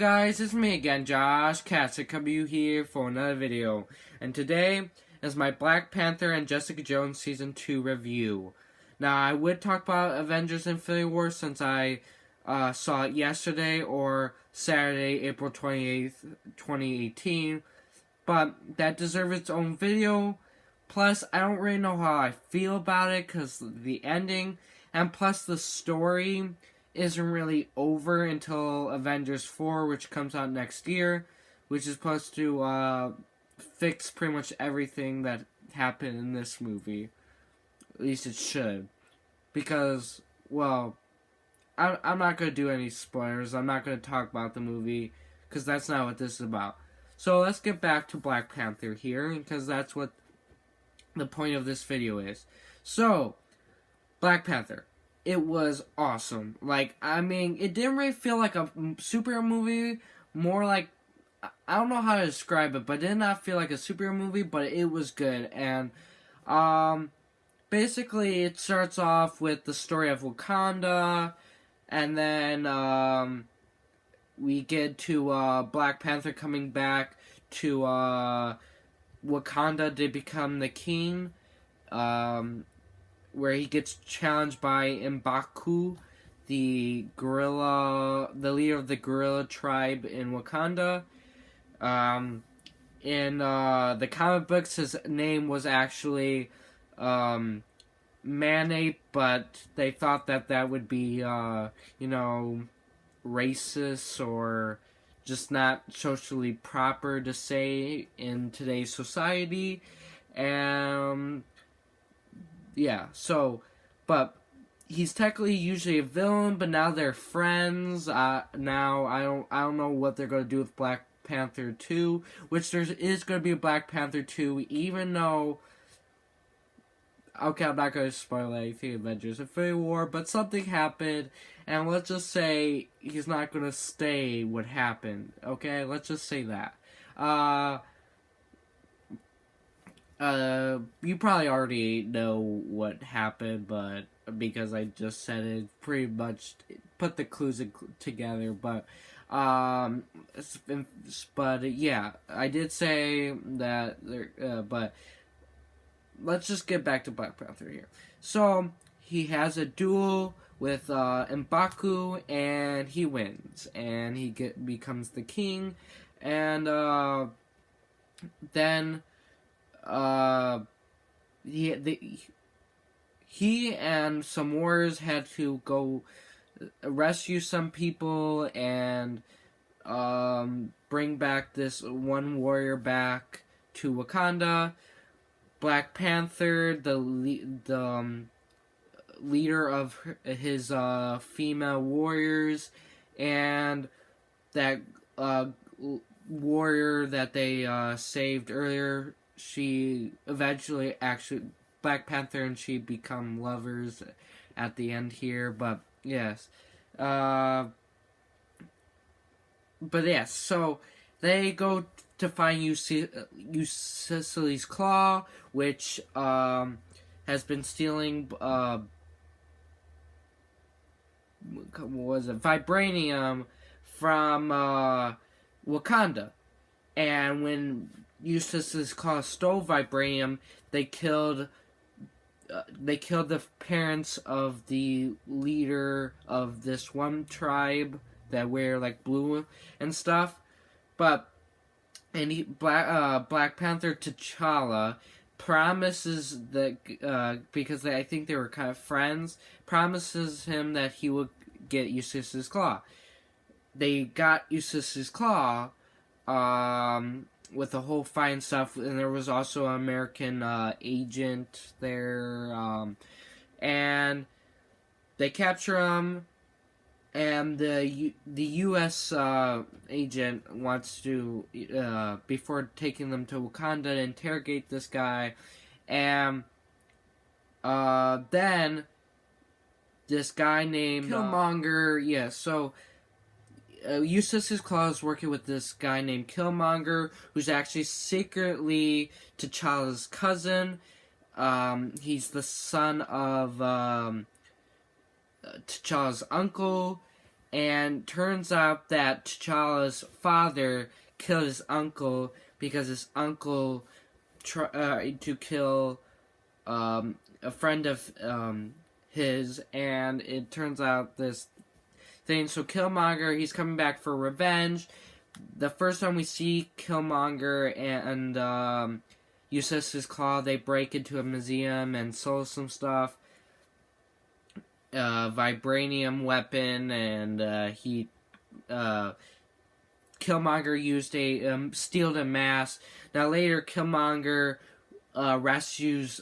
guys, it's me again, Josh Katz, coming here for another video. And today is my Black Panther and Jessica Jones Season 2 review. Now, I would talk about Avengers Infinity War since I saw it yesterday or Saturday, April 28th, 2018. But that deserves its own video. Plus, I don't really know how I feel about it because the ending, and plus the story isn't really over until Avengers 4, which comes out next year, which is supposed to fix pretty much everything that happened in this movie. At least it should. Because, well, I'm not going to do any spoilers. I'm not going to talk about the movie, because that's not what this is about. So let's get back to Black Panther here, because that's what the point of this video is. So, Black Panther. It was awesome. Like, I mean, it didn't really feel like a superhero movie. More like, I don't know how to describe it, but it did not feel like a superhero movie, but it was good. And, basically, it starts off with the story of Wakanda, and then, we get to, Black Panther coming back to, Wakanda to become the king, where he gets challenged by M'Baku, the leader of the gorilla tribe in Wakanda. In the comic books, his name was actually Man-Ape, but they thought that would be, racist or just not socially proper to say in today's society. Yeah, so, but he's technically usually a villain, but now they're friends. Now I don't know what they're gonna do with Black Panther 2, which there is gonna be a Black Panther 2, even though, okay, I'm not gonna spoil anything Avengers Infinity War, but something happened, and let's just say he's not gonna stay what happened. Okay, let's just say that. You probably already know what happened, but because I just said it, pretty much put the clues together. But yeah, I did say that there. But let's just get back to Black Panther here. So he has a duel with M'Baku, and he wins, and he becomes the king, and then. He and some warriors had to go rescue some people and bring back this one warrior back to Wakanda. Black Panther, the leader of his female warriors, and that warrior that they saved earlier. She eventually Black Panther and she become lovers at the end here, but yes. But yes, so they go to find Ulysses Claw, which has been stealing Vibrainium from Wakanda. And when Ulysses Claw stole Vibranium, they killed the parents of the leader of this one tribe that wear like blue and stuff. But Black Panther T'Challa promises that because I think they were kind of friends, promises him that he will get Ulysses Claw. They got Ulysses Claw. With the whole fine stuff, and there was also an American agent there, and they capture him, and the U.S. Agent wants to, before taking them to Wakanda, interrogate this guy, and then this guy named Killmonger, so Ulysses Claw is working with this guy named Killmonger, who's actually secretly T'Challa's cousin. He's the son of T'Challa's uncle, And turns out that T'Challa's father killed his uncle because his uncle tried to kill a friend of his, and it turns out this thing. So Killmonger, he's coming back for revenge. The first time we see Killmonger and Ulysses Claw, they break into a museum and steal some stuff. Vibrainium weapon, and Killmonger used a stealed a mask. Now later, Killmonger rescues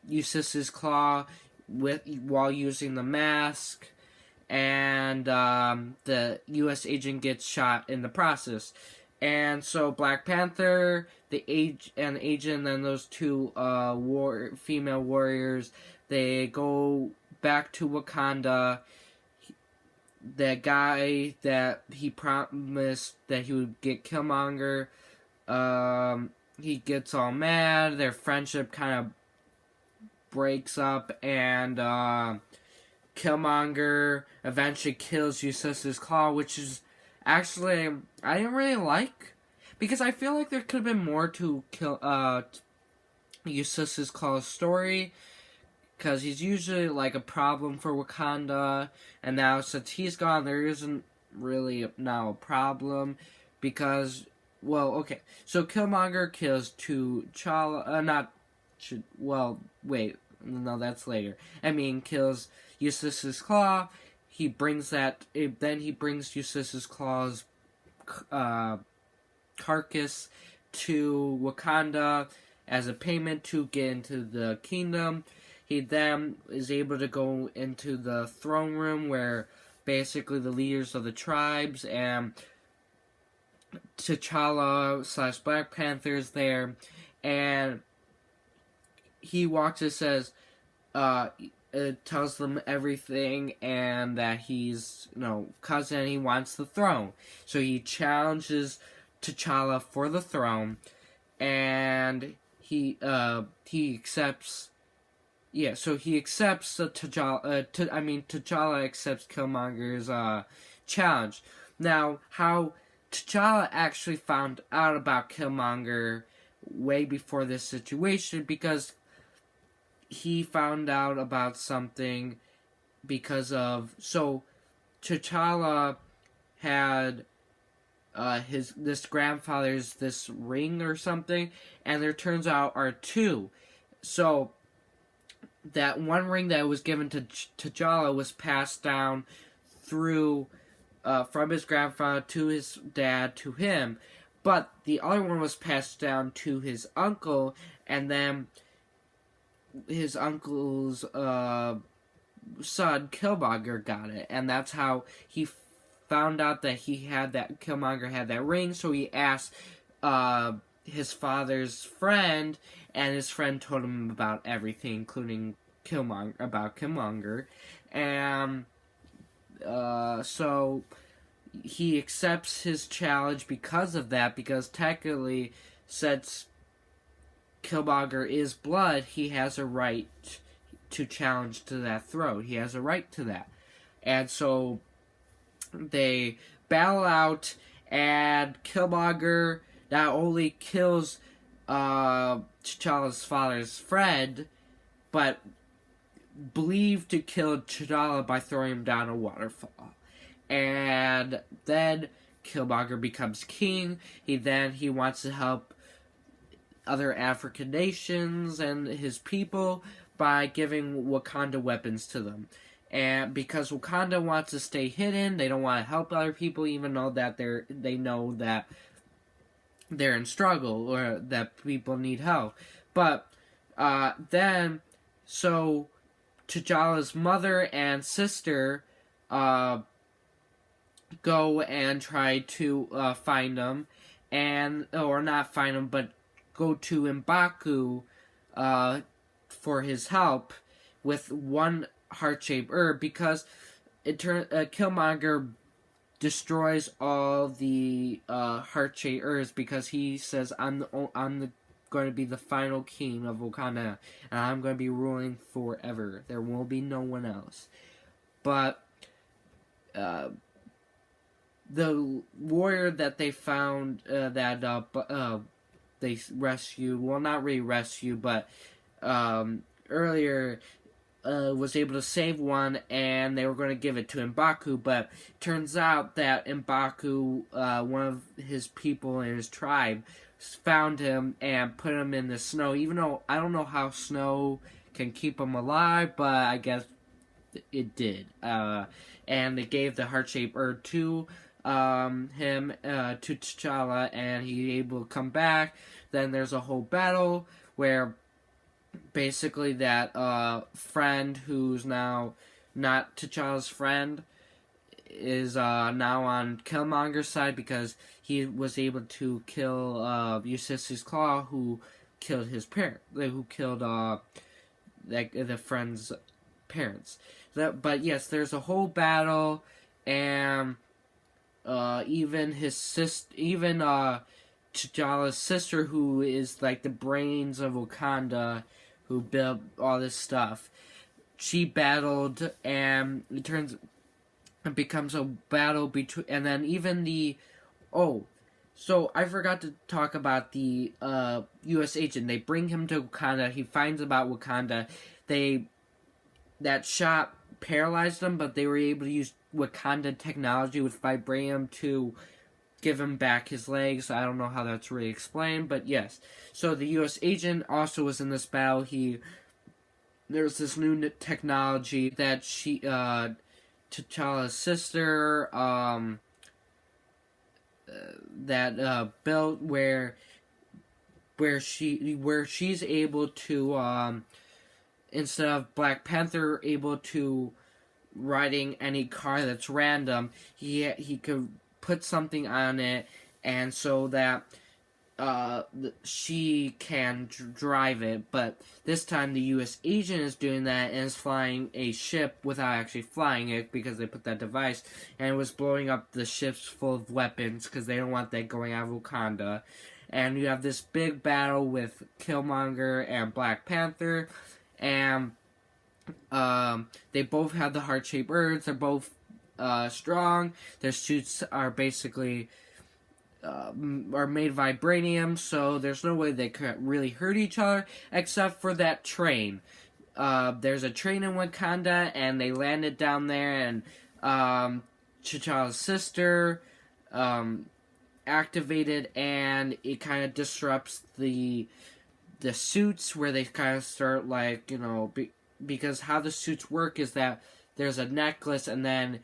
Ulysses Claw while using the mask, and the U.S. agent gets shot in the process. And so Black Panther, the agent, and then those two female warriors, they go back to Wakanda. The guy that he promised that he would get Killmonger, he gets all mad. Their friendship kind of breaks up, and Killmonger eventually kills Ulysses Claw, which is actually I didn't really like, because I feel like there could have been more to Ulysses Claw's story, because he's usually like a problem for Wakanda, and now since he's gone, there isn't really now a problem, because, well, okay, so Killmonger kills T'Challa, no, that's later. Kills Ulysses Claw. He brings then he brings Ulysses Claw's carcass to Wakanda as a payment to get into the kingdom. He then is able to go into the throne room where basically the leaders of the tribes and T'Challa / Black Panther is there, and he walks and says, tells them everything, and that he's, cousin, he wants the throne. So he challenges T'Challa for the throne, and he accepts. Yeah, so he accepts T'Challa. T'Challa accepts Killmonger's challenge. Now, how T'Challa actually found out about Killmonger way before this situation, because he found out about something because of, so T'Challa had this grandfather's this ring or something, and there turns out are two. So that one ring that was given to T'Challa was passed down through from his grandfather to his dad to him, but the other one was passed down to his uncle, and then his uncle's son Killmonger got it, and that's how he found out that Killmonger had that ring. So he asked his father's friend, and his friend told him about everything, including Killmonger, and so he accepts his challenge because of that, because technically, since Killmonger is blood, he has a right to challenge to that throne. He has a right to that. And so they battle out, and Killmonger not only kills T'Challa's father's friend, but believed to kill T'Challa by throwing him down a waterfall. And then Killmonger becomes king. He wants to help other African nations and his people by giving Wakanda weapons to them. And because Wakanda wants to stay hidden, they don't want to help other people, even though that they know that they're in struggle or that people need help. But then, so T'Challa's mother and sister go and try to find him, or not find him, but go to M'Baku for his help with one heart-shaped herb, because Killmonger destroys all the heart-shaped herbs, because he says, I'm going to be the final king of Wakanda, and I'm going to be ruling forever. There will be no one else. But uh, the warrior that they found they rescued, well, not really rescued, but earlier was able to save one, and they were going to give it to M'Baku, but turns out that M'Baku, one of his people in his tribe, found him and put him in the snow, even though I don't know how snow can keep him alive, but I guess it did. And they gave the heart-shaped herb to him, to T'Challa, and he able to come back. Then there's a whole battle where basically that friend who's now not T'Challa's friend is now on Killmonger's side because he was able to kill Ulysses Claw, who killed his parent, who killed the friend's parents. But yes, there's a whole battle, and even his T'Challa's sister, who is like the brains of Wakanda, who built all this stuff, she battled, and it becomes a battle between, and then even so I forgot to talk about the U.S. agent. They bring him to Wakanda. He finds about Wakanda. That shot paralyzed him, but they were able to use Wakanda technology with Vibrainium to give him back his legs. I don't know how that's really explained, but yes. So the U.S. agent also was in this battle. There's this new technology that T'Challa's sister, built where she's able to, instead of Black Panther able to riding any car that's random, he could put something on it, and so that she can drive it. But this time the U.S. agent is doing that and is flying a ship without actually flying it because they put that device, and it was blowing up the ships full of weapons because they don't want that going out of Wakanda. And you have this big battle with Killmonger and Black Panther, and they both have the heart-shaped herbs. They're both strong. Their suits are basically are made of vibranium, so there's no way they could really hurt each other except for that train. There's a train in Wakanda, and they landed down there, and T'Challa's sister activated, and it kind of disrupts the suits, where they kind of start, like, because how the suits work is that there's a necklace, and then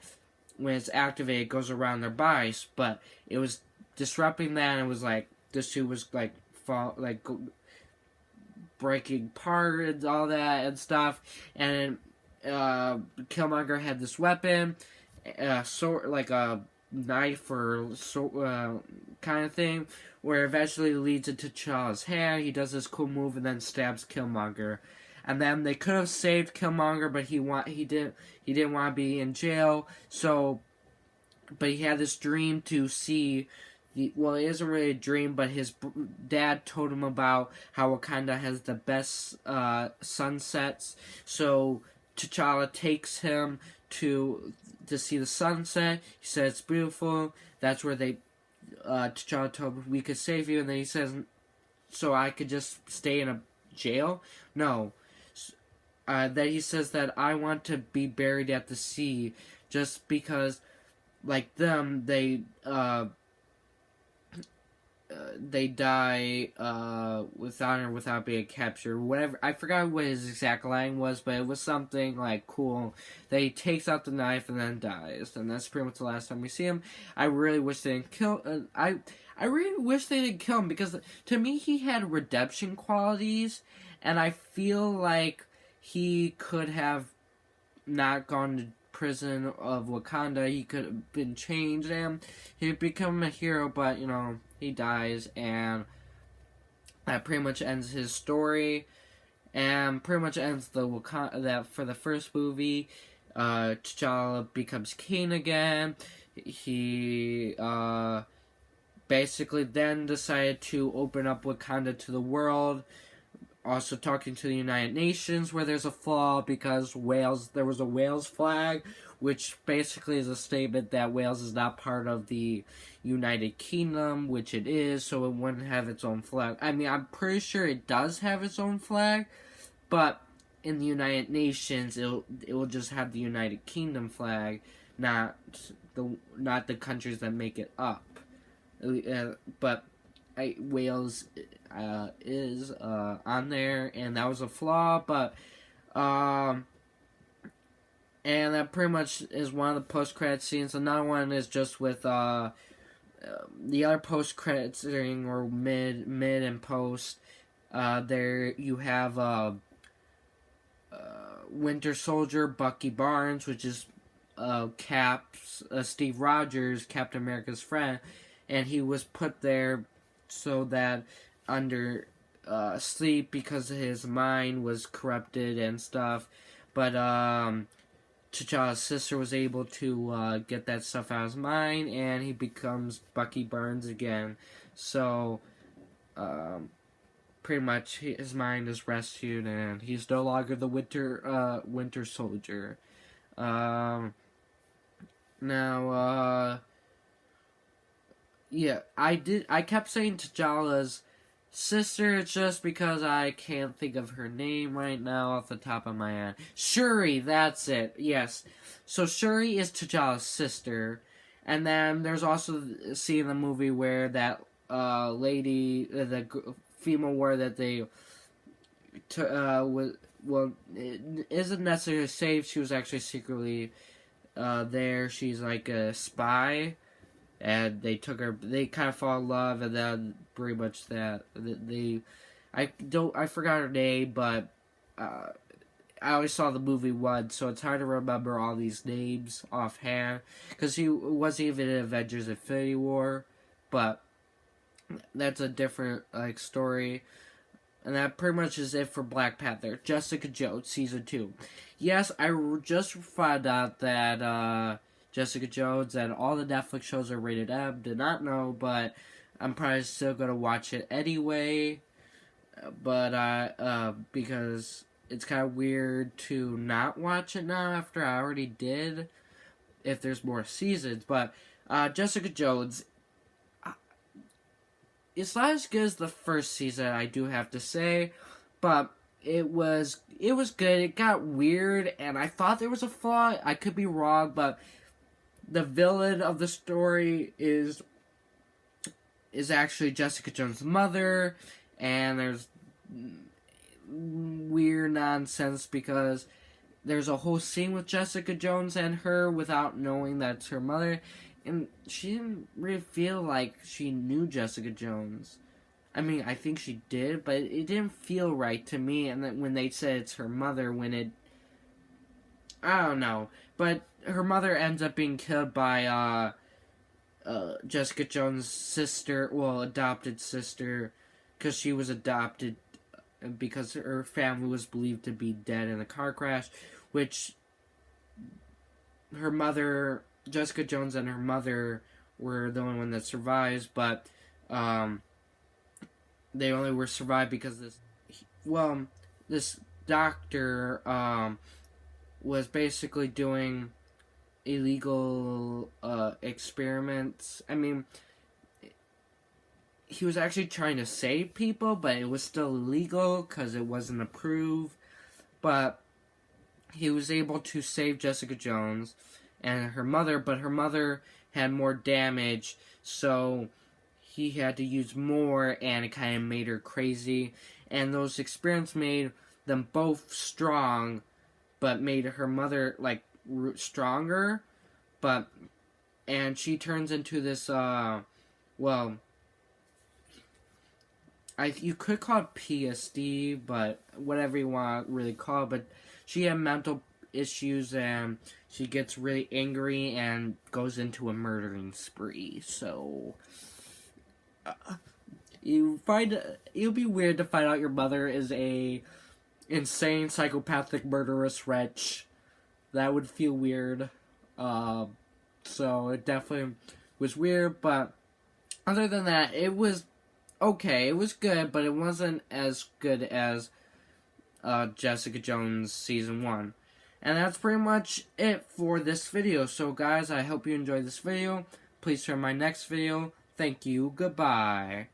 when it's activated, it goes around their bodies, but it was disrupting that, and it was like, the suit was, like, breaking apart and all that and stuff, and Killmonger had this weapon, sword, like a knife or kind of thing, where eventually leads into T'Challa's hand. He does this cool move and then stabs Killmonger. And then they could have saved Killmonger, but he didn't want to be in jail. So, but he had this dream to see. Well, it isn't really a dream, but his dad told him about how Wakanda has the best sunsets. So T'Challa takes him to see the sunset. He said it's beautiful. That's where T'Challa told him, we could save you, and then he says, so I could just stay in a jail? No. That he says that I want to be buried at the sea, just because, like them, they die with honor without being captured. Whatever, I forgot what his exact line was, but it was something like cool. That he takes out the knife and then dies, and that's pretty much the last time we see him. I really wish they didn't kill. I really wish they didn't kill him, because to me he had redemption qualities, and I feel like he could have not gone to prison of Wakanda. He could have been changed and he'd become a hero, but he dies, and that pretty much ends his story, and pretty much ends the Wakanda. That for the first movie, T'Challa becomes king again. He basically then decided to open up Wakanda to the world, also talking to the United Nations, where there's a flaw because there was a Wales flag, which basically is a statement that Wales is not part of the United Kingdom, which it is, so it wouldn't have its own flag. I mean, I'm pretty sure it does have its own flag, but in the United Nations, it will just have the United Kingdom flag, not the countries that make it up. But Wales is on there, and that was a flaw. But and that pretty much is one of the post-credit scenes. Another one is just with the other post-credit scene or mid and post. There you have Winter Soldier, Bucky Barnes, which is Steve Rogers, Captain America's friend, and he was put there so that under sleep because his mind was corrupted and stuff. But T'Challa's sister was able to get that stuff out of his mind, and he becomes Bucky Barnes again. So pretty much his mind is rescued, and he's no longer the Winter Soldier. Yeah, I kept saying T'Challa's sister. It's just because I can't think of her name right now off the top of my head. Shuri, that's it. Yes. So Shuri is T'Challa's sister, and then there's also a scene in the movie where that lady, the female warrior that they it isn't necessarily saved. She was actually secretly there. She's like a spy, and they took her. They kind of fall in love, and then pretty much that I forgot her name, but I always saw the movie once, so it's hard to remember all these names offhand because he wasn't even in Avengers: Infinity War, but that's a different story. And that pretty much is it for Black Panther. Jessica Jones, Season 2. Yes, I just found out that Jessica Jones and all the Netflix shows are rated M. Did not know, but I'm probably still going to watch it anyway. But because it's kind of weird to not watch it now after I already did, if there's more seasons. But Jessica Jones, it's not as good as the first season, I do have to say, but it was good. It got weird, and I thought there was a flaw. I could be wrong, but the villain of the story is actually Jessica Jones' mother, and there's weird nonsense because there's a whole scene with Jessica Jones and her without knowing that's her mother. And she didn't really feel like she knew Jessica Jones. I mean, I think she did, but it didn't feel right to me. And then when they said it's her mother, I don't know. But her mother ends up being killed by Jessica Jones' sister, adopted sister, because she was adopted because her family was believed to be dead in a car crash, which her mother, Jessica Jones and her mother were the only one that survives, but they only were survived because this doctor was basically doing illegal experiments. I mean, he was actually trying to save people, but it was still illegal because it wasn't approved. But he was able to save Jessica Jones and her mother, but her mother had more damage, so he had to use more, and it kind of made her crazy. And those experiments made them both strong, but made her mother stronger. And she turns into this you could call it PSD, but whatever you want to really call it. But she had mental issues, and she gets really angry and goes into a murdering spree. So it'll be weird to find out your mother is a insane psychopathic murderous wretch. That would feel weird. So it definitely was weird, but other than that, it was okay. It was good, but it wasn't as good as Jessica Jones Season 1. And that's pretty much it for this video. So guys, I hope you enjoyed this video. Please share my next video. Thank you. Goodbye.